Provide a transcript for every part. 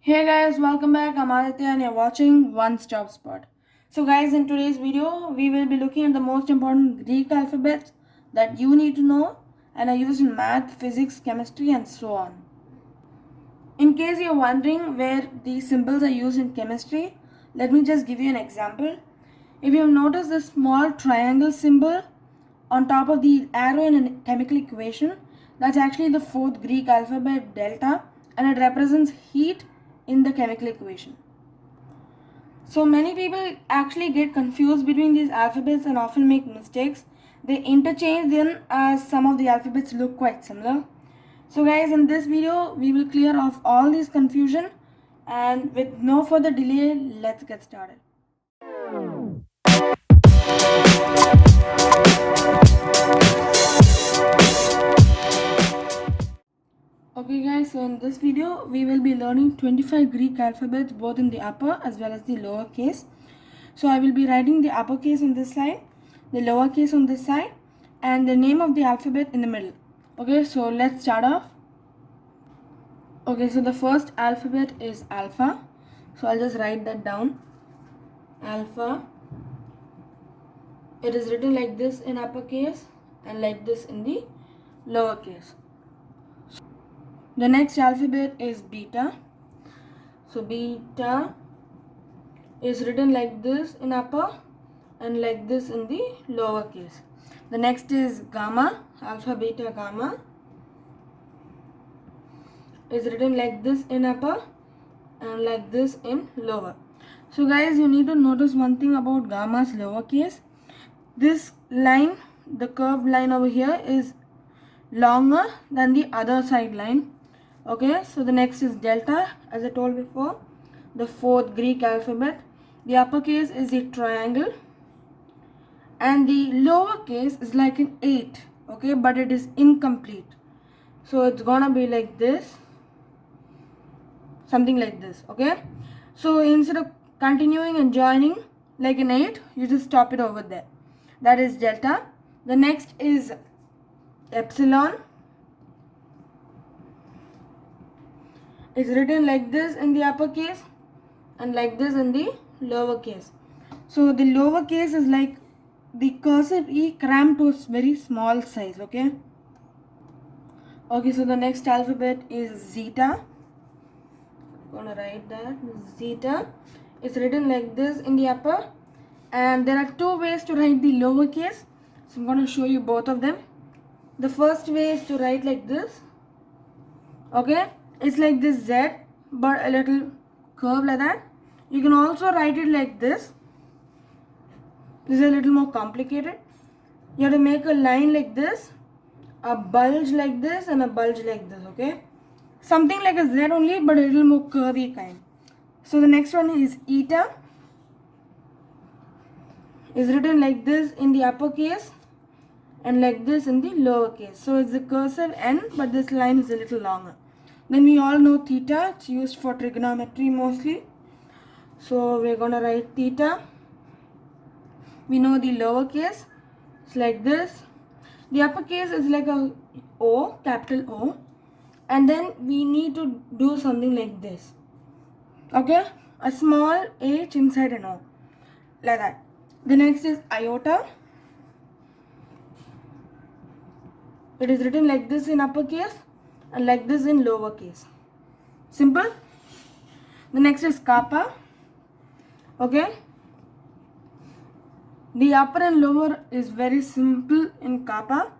Hey guys, welcome back. I'm Aditya and you're watching One Stop Spot. So guys, in today's video, we will be looking at the most important Greek alphabets that you need to know and are used in math, physics, chemistry and so on. In case you're wondering where these symbols are used in chemistry, let me just give you an example. If you have noticed the small triangle symbol on top of the arrow in a chemical equation, that's actually the fourth Greek alphabet delta, and it represents heat in the chemical equation. So many people actually get confused between these alphabets and often make mistakes. They interchange them as some of the alphabets look quite similar. So guys, in this video we will clear off all this confusion, and with no further delay, let's get started. Okay guys, so in this video we will be learning 25 Greek alphabets both in the upper as well as the lower case. So I will be writing the uppercase on this side, the lowercase on this side, and the name of the alphabet in the middle. Okay, so let's start off. Okay, so the first alphabet is alpha. So I'll just write that down. Alpha. It is written like this in uppercase and like this in the lowercase. The next alphabet is beta. So beta is written like this in upper and like this in the lowercase. The next is gamma. Alpha, beta, gamma is written like this in upper and like this in lower. So guys, you need to notice one thing about gamma's lowercase. This line, the curved line over here, is longer than the other side line. Okay, so the next is delta, as I told before, the fourth Greek alphabet. The uppercase is the triangle and the lowercase is like an 8, okay, but it is incomplete. So it's gonna be like this, something like this, okay. So instead of continuing and joining like an 8, you just stop it over there. That is delta. The next is epsilon. It's written like this in the uppercase and like this in the lowercase. So the lowercase is like the cursive E crammed to a very small size, okay. Okay, so the next alphabet is zeta. I'm gonna write that. Zeta is written like this in the upper, and there are two ways to write the lowercase. So I'm gonna show you both of them. The first way is to write like this, okay. It's like this Z but a little curve like that. You can also write it like this. This is a little more complicated. You have to make a line like this, a bulge like this and a bulge like this, okay. Something like a Z only but a little more curvy kind. So the next one is eta. Is written like this in the uppercase and like this in the lowercase. So it's the cursive N, but this line is a little longer. Then we all know theta. It's used for trigonometry mostly. So we're gonna write theta. We know the lowercase. It's like this. The uppercase is like a O, capital O. And then we need to do something like this. Okay? A small H inside an O. Like that. The next is iota. It is written like this in uppercase and like this in lowercase. Simple. The next is kappa. Okay. The upper and lower is very simple in kappa.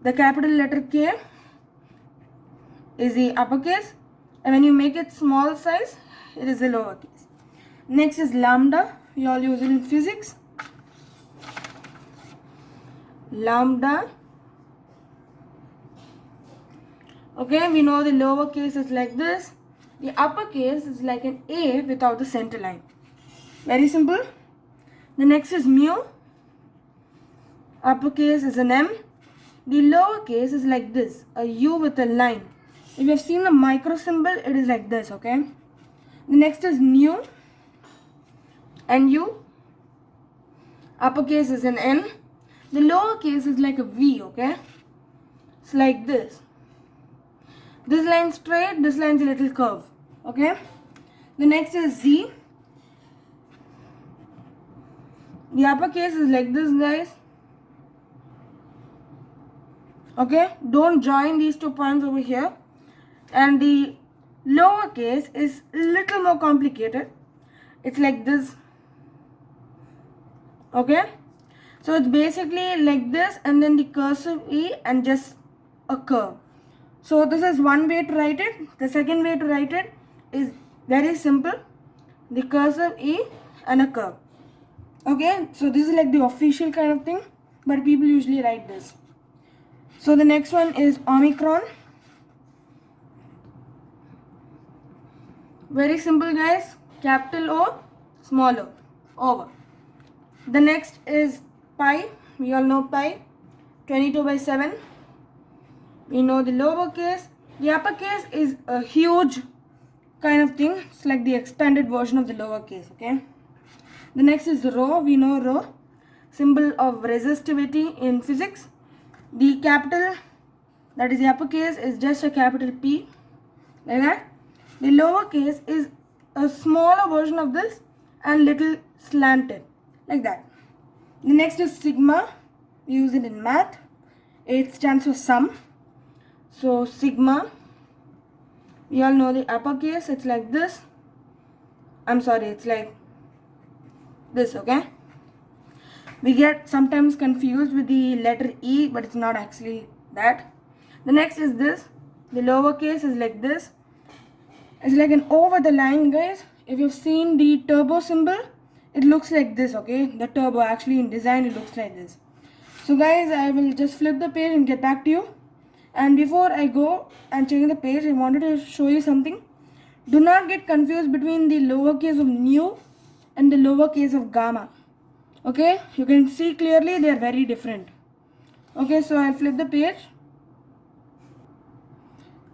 The capital letter K is the uppercase, and when you make it small size, it is the lowercase. Next is lambda. We all use it in physics. Lambda. Okay, we know the lowercase is like this. The uppercase is like an A without the center line. Very simple. The next is mu. Uppercase is an M. The lowercase is like this, a U with a line. If you have seen the micro symbol, it is like this, okay. The next is nu. NU. Uppercase is an N. The lowercase is like a V, okay. It's like this. This line straight, this line's a little curve, okay. The next is Z. The uppercase is like this, guys. Okay, don't join these 2 points over here. And the lowercase is a little more complicated. It's like this. Okay, so it's basically like this, and then the cursive E and just a curve. So this is one way to write it. The second way to write it is very simple. The cursive E and a curve. Okay, so this is like the official kind of thing, but people usually write this. So the next one is Omicron. Very simple, guys. Capital O, small o, over. The next is pi. We all know pi. 22/7. We know the lowercase. The uppercase is a huge kind of thing. It's like the expanded version of the lowercase. Okay. The next is rho. We know rho, symbol of resistivity in physics. The capital, that is the uppercase, is just a capital P, like that. The lowercase is a smaller version of this and little slanted, like that. The next is sigma. We use it in math. It stands for sum. So sigma, we all know the uppercase, it's like this. I'm sorry, it's like this, okay? We get sometimes confused with the letter E, but it's not actually that. The next is this. The lowercase is like this. It's like an over the line, guys. If you've seen the turbo symbol, it looks like this, okay? The turbo, actually in design, it looks like this. So guys, I will just flip the page and get back to you. And before I go and change the page, I wanted to show you something. Do not get confused between the lowercase of nu and the lowercase of gamma. Okay, you can see clearly they are very different. Okay, so I'll flip the page.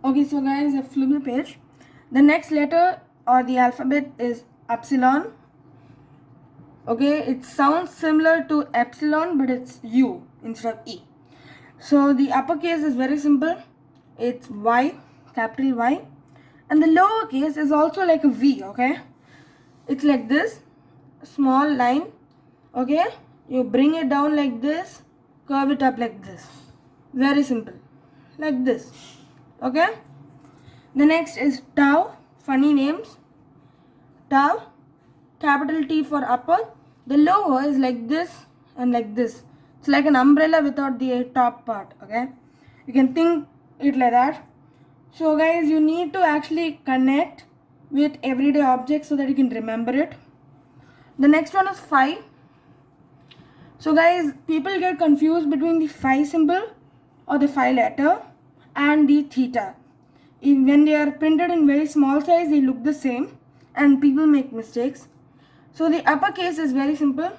Okay, so guys, I've flipped the page. The next letter or the alphabet is epsilon. Okay, it sounds similar to epsilon, but it's U instead of E. So the uppercase is very simple. It's Y, capital Y. And the lowercase is also like a V, okay? It's like this, small line. Okay, you bring it down like this, curve it up like this. Very simple, like this. Okay, the next is tau. Funny names. Tau, capital T for upper. The lower is like this and like this. It's like an umbrella without the top part. Okay, you can think it like that. So guys, you need to actually connect with everyday objects so that you can remember it. The next one is phi. So guys, people get confused between the phi symbol or the phi letter and the theta. When they are printed in very small size, they look the same and people make mistakes. So the uppercase is very simple,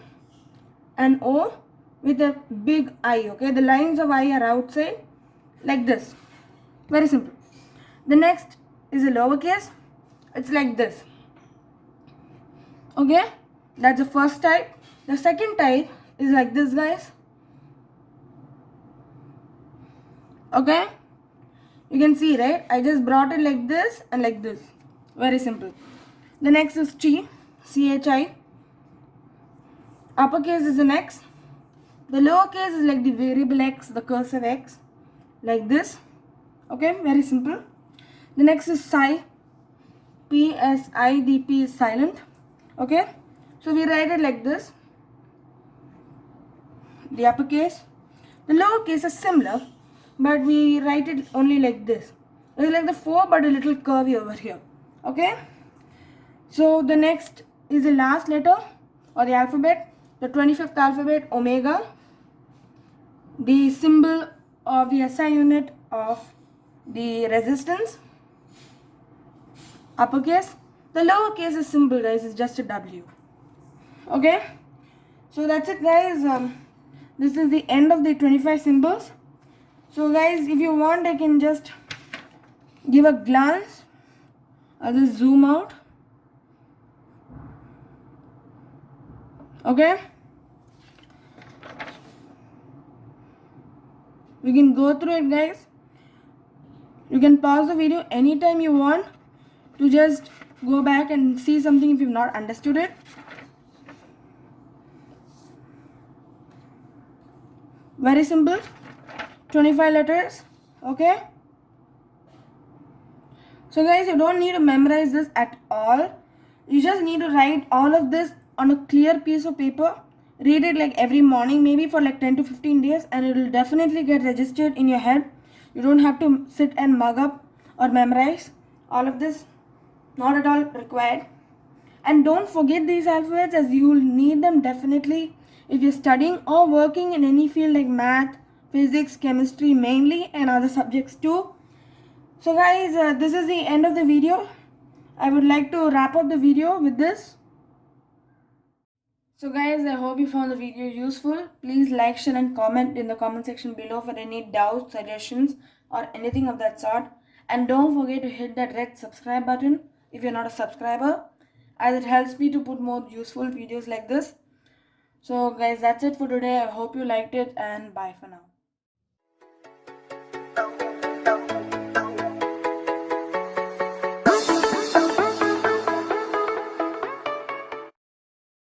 an O with a big I, okay? The lines of I are outside like this. Very simple. The next is a lowercase. It's like this. Okay? That's the first type. The second type is like this, guys. Okay, you can see, right? I just brought it like this and like this. Very simple. The next is Chi, CHI. Uppercase is an X. The lowercase is like the variable X, the cursive X, like this. Okay, very simple. The next is Psi, PSI. The P is silent. Okay, so we write it like this. The uppercase. The lowercase is similar, but we write it only like this. It's like the 4 but a little curvy over here. Okay, so the next is the last letter or the alphabet, the 25th alphabet, omega, the symbol of the SI unit of the resistance, uppercase. The lowercase is simple, guys, it's just a W. Okay, so that's it, guys. This is the end of the 25 symbols. So guys, if you want, I can just give a glance. I'll just zoom out. Okay, we can go through it, guys. You can pause the video anytime you want to just go back and see something if you've not understood it. Very simple, 25 letters. Okay, so guys, you don't need to memorize this at all. You just need to write all of this on a clear piece of paper. Read it like every morning, maybe for like 10 to 15 days, and it will definitely get registered in your head. You don't have to sit and mug up or memorize all of this. Not at all required. And don't forget these alphabets, as you will need them definitely if you're studying or working in any field like math, physics, chemistry mainly, and other subjects too. So guys, this is the end of the video. I would like to wrap up the video with this. So guys, I hope you found the video useful. Please like, share and comment in the comment section below for any doubts, suggestions or anything of that sort. And don't forget to hit that red subscribe button if you're not a subscriber, as it helps me to put more useful videos like this. So guys, that's it for today. I hope you liked it, and bye for now.